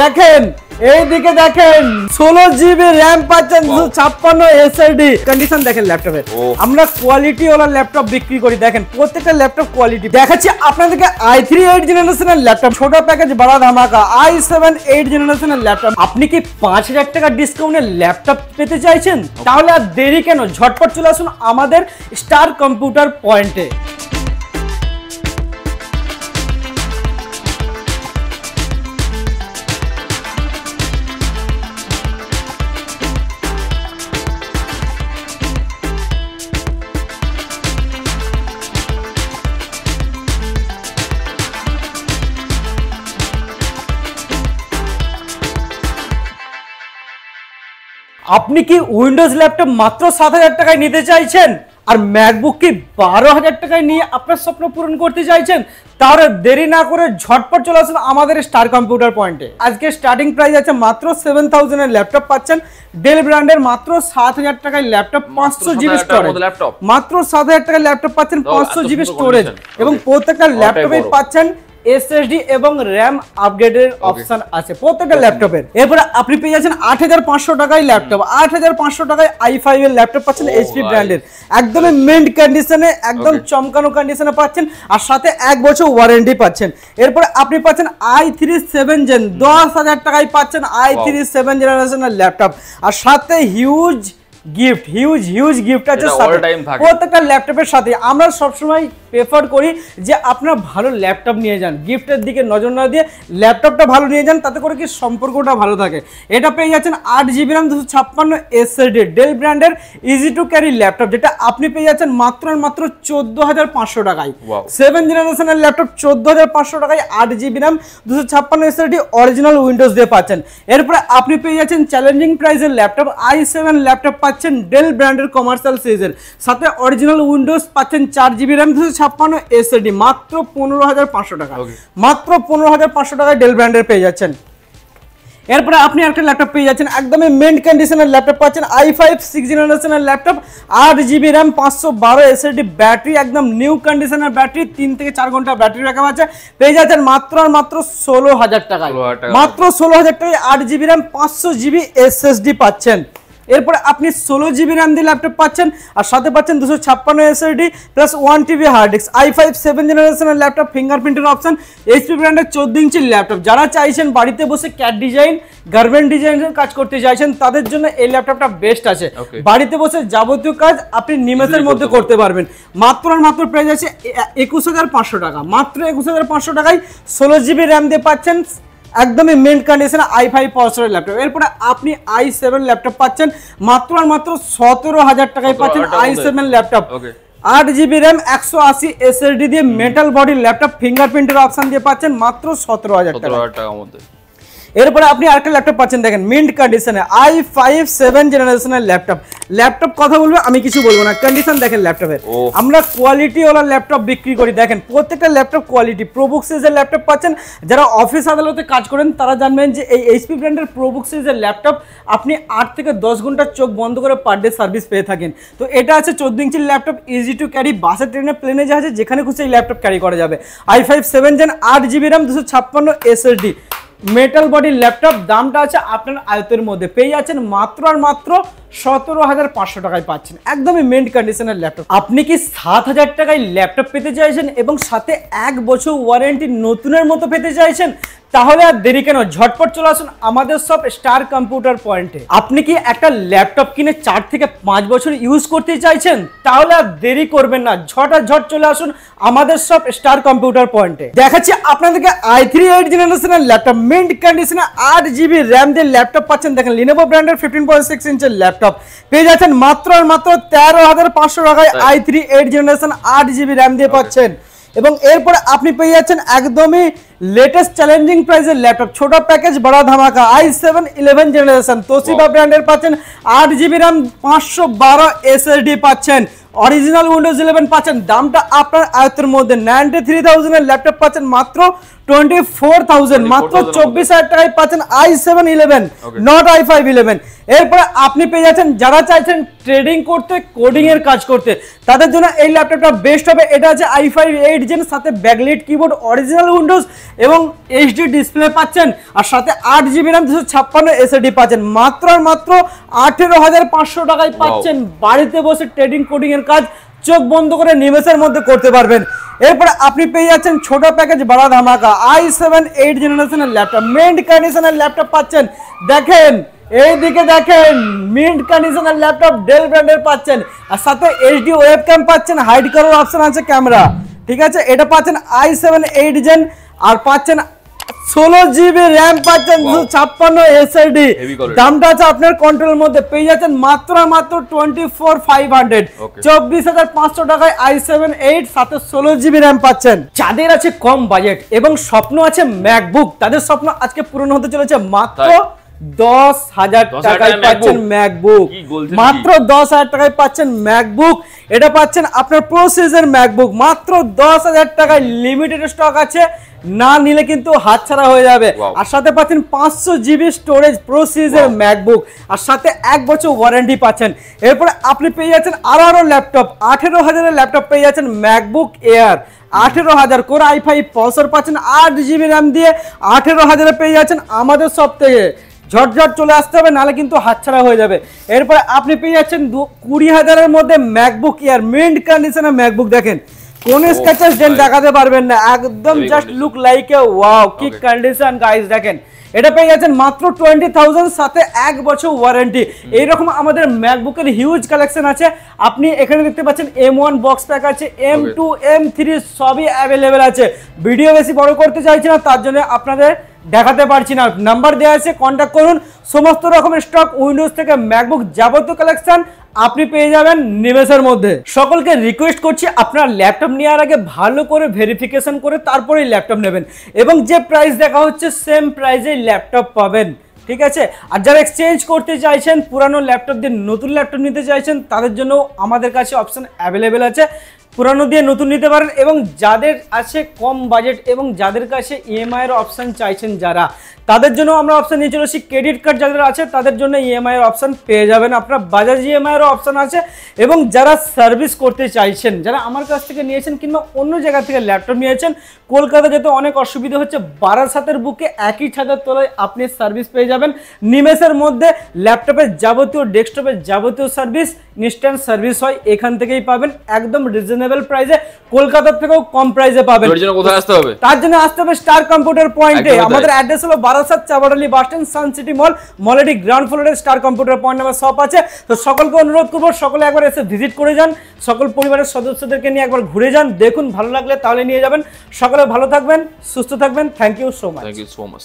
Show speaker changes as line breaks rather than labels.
দেখেন এইদিকে দেখেন 16 জিবি র্যাম পাচ্ছেন 256 এসএসডি কন্ডিশন দেখেন ল্যাপটপের। আমরা কোয়ালিটি ওয়ালা ল্যাপটপ বিক্রি করি, দেখেন প্রত্যেকটা ল্যাপটপ কোয়ালিটি। দেখাচ্ছি আপনাদেরকে i3 8 জেনারেশনের ল্যাপটপ, ছোট প্যাকেজ বড় ধামাকা i7 8 জেনারেশনের ল্যাপটপ। আপনি কি 5000 টাকা ডিসকাউন্টে ল্যাপটপ পেতে চাইছেন? তাহলে আর দেরি কেন, ঝটপট চলে আসুন আমাদের স্টার কম্পিউটার পয়েন্টে। আপনি কি উইন্ডোজ ল্যাপটপ মাত্র 7000 টাকায় নিতে চাইছেন আর ম্যাকবুক কি 12000 টাকায় নিয়ে আপনার স্বপ্ন পূরণ করতে চাইছেন? তাহলে দেরি না করে ঝটপট চলে আসুন আমাদের স্টার কম্পিউটার পয়েন্টে। আজকে স্টার্টিং প্রাইস আছে মাত্র 7000 এর ল্যাপটপ পাচ্ছেন। ডেল ব্র্যান্ডের মাত্র 7000 টাকায় ল্যাপটপ, 500 জিবি স্টোরেজ, মাত্র 7000 টাকায় ল্যাপটপ পাচ্ছেন 500 জিবি স্টোরেজ এবং প্রত্যেকটা ল্যাপটপে পাচ্ছেন এসএসডি এবং র্যাম আপগ্রেডের অপশন আছে প্রত্যেকটা ল্যাপটপের। এরপরে আপনি পেয়ে যাচ্ছেন 8500 টাকায় ল্যাপটপ, 8500 টাকায় i5 এর ল্যাপটপ পাচ্ছেন এইচপি ব্র্যান্ডের, একদমই মিন্ট কন্ডিশনে, একদম চমকানো কন্ডিশনে পাচ্ছেন আর সাথে 1 বছর ওয়ারেন্টি পাচ্ছেন। এরপরে আপনি পাচ্ছেন i3 7 জেন, 10000 টাকায় পাচ্ছেন i3 7 জেনারেশনের ল্যাপটপ আর সাথে হিউজ গিফট আছে প্রত্যেকটা ল্যাপটপের সাথে। আমরা সবসময় প্রেফার করি যে আপনারা ভালো ল্যাপটপ নিয়ে যান, গিফটের দিকে নজর না দিয়ে ল্যাপটপটা ভালো নিয়ে যান, তাতে করে কি সম্পর্কটা ভালো থাকে। এটা পেয়ে যাচ্ছেন 8 জিবি র্যাম 256 এসএসডি ডেল ব্র্যান্ডের ইজি টু ক্যারি ল্যাপটপ, যেটা আপনি পেয়ে যাচ্ছেন মাত্র 14500 টাকায়। 7 জেনারেশনের ল্যাপটপ 14500 টাকায় 8 GB RAM 256 SSD original Windows দিয়ে পাচ্ছেন। এরপরে আপনি পেয়ে যাচ্ছেন চ্যালেঞ্জিং প্রাইসের ল্যাপটপ i7 ল্যাপটপ পাচ্ছেন ডেল ব্র্যান্ডের কমার্শিয়াল সিরিজের সাথে অরিজিনাল উইন্ডোজ পাচ্ছেন 4 জিবি র্যাম 256 এসএসডি মাত্র 15500 টাকা, মাত্র 15500 টাকায় ডেল ব্র্যান্ডের পেয়ে যাচ্ছেন। এরপরে আপনি একটা ল্যাপটপ পেয়ে যাচ্ছেন একদমই মেন্ট কন্ডিশনের ল্যাপটপ পাচ্ছেন i5 6 জেনারেশনের laptop, 8 GB RAM 512 SSD battery, একদম নিউ কন্ডিশনের ব্যাটারি, 3 থেকে 4 ঘন্টা ব্যাটারি ব্যাকআপ আছে। পেয়ে যাচ্ছেন মাত্র আর মাত্র 16000 টাকায়, মাত্র 16000 টাকায় 8 জিবি র্যাম 500 জিবি এসএসডি পাচ্ছেন। এরপরে আপনি 16 জিবি র্যাম দিয়ে ল্যাপটপ পাচ্ছেন আর সাথে পাচ্ছেন 256 SSD plus 1 TB hard disk. i5 7 জেনারেশনের ল্যাপটপ, ফিঙ্গারপ্রিন্টের অপশন, এইচপি ব্র্যান্ডের 14 ইঞ্চির ল্যাপটপ। যারা চাইছেন বাড়িতে বসে ক্যাট ডিজাইন, গার্মেন্ট ডিজাইনের কাজ করতে চাইছেন তাদের জন্য এই ল্যাপটপটা বেস্ট আছে। বাড়িতে বসে যাবতীয় কাজ আপনি নিমেষের মধ্যে করতে পারবেন। মাত্র আর মাত্র প্রাইস আছে 21500 টাকা, মাত্র 21500 টাকায় 16 জিবি র্যাম দিয়ে পাচ্ছেন একদমই মেন্ট কন্ডিশনে i5 প্রসেসরের ল্যাপটপ। এরপরে আপনি i7 ল্যাপটপ পাচ্ছেন মাত্র আর মাত্র 17000 টাকায় পাচ্ছেন i7 laptop, 8 GB RAM 180 SSD দিয়ে মেটাল বডি ল্যাপটপ, ফিঙ্গারপ্রিন্টের অপশন দিয়ে পাচ্ছেন মাত্র 17000 টাকার মধ্যে। এরপরে আপনি আরেকটা ল্যাপটপ পাচ্ছেন দেখেন মিন্ট কন্ডিশনে i5 7 জেনারেশনের ল্যাপটপ কথা বলবো আমি কিছু বলবো না, কন্ডিশন দেখেন ল্যাপটপের। আমরা কোয়ালিটি ওয়ালা ল্যাপটপ বিক্রি করি, দেখেন প্রত্যেকটা ল্যাপটপ কোয়ালিটি। প্রোবুক সিরিজের ল্যাপটপ পাচ্ছেন, যারা অফিস আদালতে কাজ করেন তারা জানবেন যে এই এইচপি ব্র্যান্ডের প্রোবুক সিরিজের ল্যাপটপ আপনি 8 থেকে 10 ঘন্টা চোখ বন্ধ করে পার ডে সার্ভিস পেয়ে থাকেন। তো এটা আছে 14 ইঞ্চির ল্যাপটপ, ইজি টু ক্যারি, বাসে ট্রেনে প্লেনে জাহাজে যেখানে খুশি এই ল্যাপটপ ক্যারি করা যাবে। i5 7 gen, 8 GB RAM 256 SSD metal body laptop, দামটা আছে আপনার আয়তের মধ্যে। পেয়ে যাচ্ছেন মাত্র আর মাত্র 17500 টাকায় পাচ্ছেন একদমই মেন্ট কন্ডিশনের ল্যাপটপ। আপনি কি 7000 টাকায় ল্যাপটপ পেতে চাইছেন এবং সাথে 1 বছর ওয়ারেন্টি নতুনের মতো পেতে চাইছেন? তাহলে আর দেরি কেন, ঝটপট চলে আসুন আমাদের সব স্টার কম্পিউটার পয়েন্টে। আপনি কি একটা ল্যাপটপ কিনে 4 থেকে 5 বছর ইউজ করতে চাইছেন? তাহলে আর দেরি করবেন না, ঝট চলে আসুন আমাদের সব স্টার কম্পিউটার পয়েন্টে। দেখাচ্ছি আপনাদেরকে i3 8 জেনারেশনের ল্যাপটপ, মিন্ট কন্ডিশনে 8 জিবি র্যাম দিয়ে ল্যাপটপ পাচ্ছেন। দেখেন লিনোভো ব্র্যান্ডের 15.6 ইঞ্চের ল্যাপটপ পেয়ে যাচ্ছেন মাত্র আর মাত্র 13500 টাকায় i3 8 জেনারেশন 8 জিবি র্যাম দিয়ে পাচ্ছেন। এবং এরপরে আপনি পেয়ে যাচ্ছেন একদমই লেটেস্ট চ্যালেঞ্জিং প্রাইসের ল্যাপটপ, ছোট প্যাকেজ বড় ধামাকা, i7 11 জেনারেশন, তোশিবা ব্র্যান্ডের পাচ্ছেন, 8 জিবি র্যাম 512 এসএসডি পাচ্ছেন, অরিজিনাল উইন্ডোজ 11 পাচ্ছেন। দামটা আপনার আয়ত্তের মধ্যে, 93000 এর ল্যাপটপ পাচ্ছেন মাত্র 24,000 মাত্র 24,000 টাকায় পাচ্ছেন i7-11 নট i5-11। এরপরে আপনি পেয়ে যাচ্ছেন যারা চাইছেন ট্রেডিং করতে, কোডিং এর কাজ করতে, তাদের জন্য এই ল্যাপটপটা বেস্ট হবে। এটা আছে i5 8 জেন, সাথে ব্যাকলাইট কিবোর্ড, অরিজিনাল উইন্ডোজ এবং এইচডি ডিসপ্লে পাচ্ছেন, আর সাথে 8GB RAM 256 SSD পাচ্ছেন মাত্র আর মাত্র 18,500 টাকায় পাচ্ছেন। বাড়িতে বসে ট্রেডিং কোডিং এর কাজ চোখ বন্ধ করে নিমেষের মধ্যে করতে পারবেন। এরপরে আপনি পেয়ে যাচ্ছেন ছোট প্যাকেজ বড় ধামাকা i7 8 জেনারেশনের ল্যাপটপ, মিন্ট কন্ডিশনের ল্যাপটপ পাচ্ছেন। দেখেন এইদিকে দেখেন, মিন্ট কন্ডিশনের ল্যাপটপ ডেল ব্র্যান্ডের পাচ্ছেন, আর সাথে এইচডি ওয়েবক্যাম পাচ্ছেন, হাইড করার অপশন আছে ক্যামেরা, ঠিক আছে। এটা পাচ্ছেন i7 8 জেন, আর পাচ্ছেন 16GB RAM পাচ্ছেন, 256 SSD। দামটা আছে আপনার কন্ট্রোলের মধ্যে। পেয়ে যাচ্ছেন মাত্র 24,500 24,500 টাকায় i7 8 সাথে 16GB RAM পাচ্ছেন। যাদের আছে কম বাজেট এবং স্বপ্ন আছে ম্যাকবুক, তাদের স্বপ্ন আজকে পূরণ হতে চলেছে। মাত্র 10,000 টাকায় পাচ্ছেন ম্যাকবুক, মাত্র 10,000 টাকায় পাচ্ছেন ম্যাকবুক। এটা পাচ্ছেন আপনার প্রো সিরিজের ম্যাকবুক মাত্র 10,000 টাকায়। লিমিটেড স্টক আছে, না নিলে কিন্তু হাতছাড়া হয়ে যাবে। আর সাথে পাচ্ছেন 500GB স্টোরেজ প্রো সিরিজের ম্যাকবুক, আর সাথে 1 বছর ওয়ারেন্টি পাচ্ছেন। এরপরে আপনি পেয়ে যাচ্ছেন আরো ল্যাপটপ, 18,000 ল্যাপটপ পেয়ে যাচ্ছেন MacBook air 18,000 core i5 processor পাচ্ছেন, 8GB RAM দিয়ে 18,000 পেয়ে যাচ্ছেন আমাদের সব থেকে। ঝটঝট চলে আসতে হবে, নাহলে কিন্তু হাতছাড়া হয়ে যাবে। এরপরে আপনি পেয়ে যাচ্ছেন 20,000 মধ্যে ম্যাকবুক এয়ার মিন্ট কন্ডিশনের ম্যাকবুক। দেখেন কোন স্ক্র্যাচেস ডেন্ট দেখাতে পারবেন না, একদম just look like a wow, কি কন্ডিশন গাইস। দেখেন এটা পেয়ে যাচ্ছেন মাত্র 20,000 সাথে 1 বছর ওয়ারেন্টি। এইরকম আমাদের ম্যাকবুকের হিউজ কালেকশন আছে। আপনি এখানে দেখতে পাচ্ছেন M1 বক্স প্যাক আছে, M2 M3 সবই অ্যাভেলেবেল আছে। ভিডিও বেশি বড় করতে চাইছি না, তার জন্য আপনাদের দেখাতে পারছি না। নাম্বার দেওয়া আছে, কন্ট্যাক্ট করুন। সমস্ত রকমের স্টক, উইন্ডোজ থেকে ম্যাকবুক যাবতীয় কালেকশন আপনি পেয়ে যাবেন নিমেষের মধ্যে। সকলকে রিকোয়েস্ট করছি আপনারা ল্যাপটপ নেওয়ার আগে ভালো করে ভেরিফিকেশন করে তারপরেই ল্যাপটপ নেবেন, এবং যে প্রাইস দেখা হচ্ছে সেম প্রাইসেই ল্যাপটপ পাবেন, ঠিক আছে। আর যারা এক্সচেঞ্জ করতে চাইছেন, পুরানো ল্যাপটপ দিয়ে নতুন ল্যাপটপ নিতে চাইছেন, তাদের জন্য আমাদের কাছে অপশন অ্যাভেলেবেল আছে। পুরানো দিয়ে নতুন নিতে পারেন, এবং যাদের আছে কম বাজেট এবং যাদের কাছে ইএমআই এর অপশন চাইছেন যারা, তাদের জন্য আমরা অপশন নিয়ে চলেছি। ক্রেডিট কার্ড যাদের আছে তাদের জন্য ইএমআই এর অপশন পেয়ে যাবেন আপনারা, বাজাজ ইএমআই এর অপশন আছে। এবং যারা সার্ভিস করতে চাইছেন, যারা আমার কাছ থেকে নিয়েছেন কিংবা অন্য জায়গা থেকে ল্যাপটপ নিয়েছেন, কলকাতা যেতে অনেক অসুবিধা হচ্ছে, বারাসাতের বুকে একই ছাদের তলায় আপনি সার্ভিস পেয়ে যাবেন নিমেষের মধ্যে। ল্যাপটপের যাবতীয়, ডেস্কটপের যাবতীয় সার্ভিস ইনস্ট্যান্ট সার্ভিস হয়, এখান থেকেই পাবেন একদম রিজনেবল প্রাইসে, কলকাতার থেকেও কম প্রাইসে পাবেন।
এর জন্য কোথায় আসতে হবে?
তার জন্য আসতে হবে স্টার কম্পিউটার পয়েন্টে। আমাদের অ্যাড্রেস হলো Barasat চাবাডালি bus stand, sun city মল, মলেডি গ্রাউন্ড ফ্লোরে star computer point number shop আছে। তো সকলকে অনুরোধ করবো, সকলে একবার এসে ভিজিট করে যান, সকল পরিবারের সদস্যদেরকে নিয়ে একবার ঘুরে যান, দেখুন ভালো লাগলে তাহলে নিয়ে যাবেন। সকলে ভালো থাকবেন, সুস্থ থাকবেন। Thank you so much.
Thank you so much.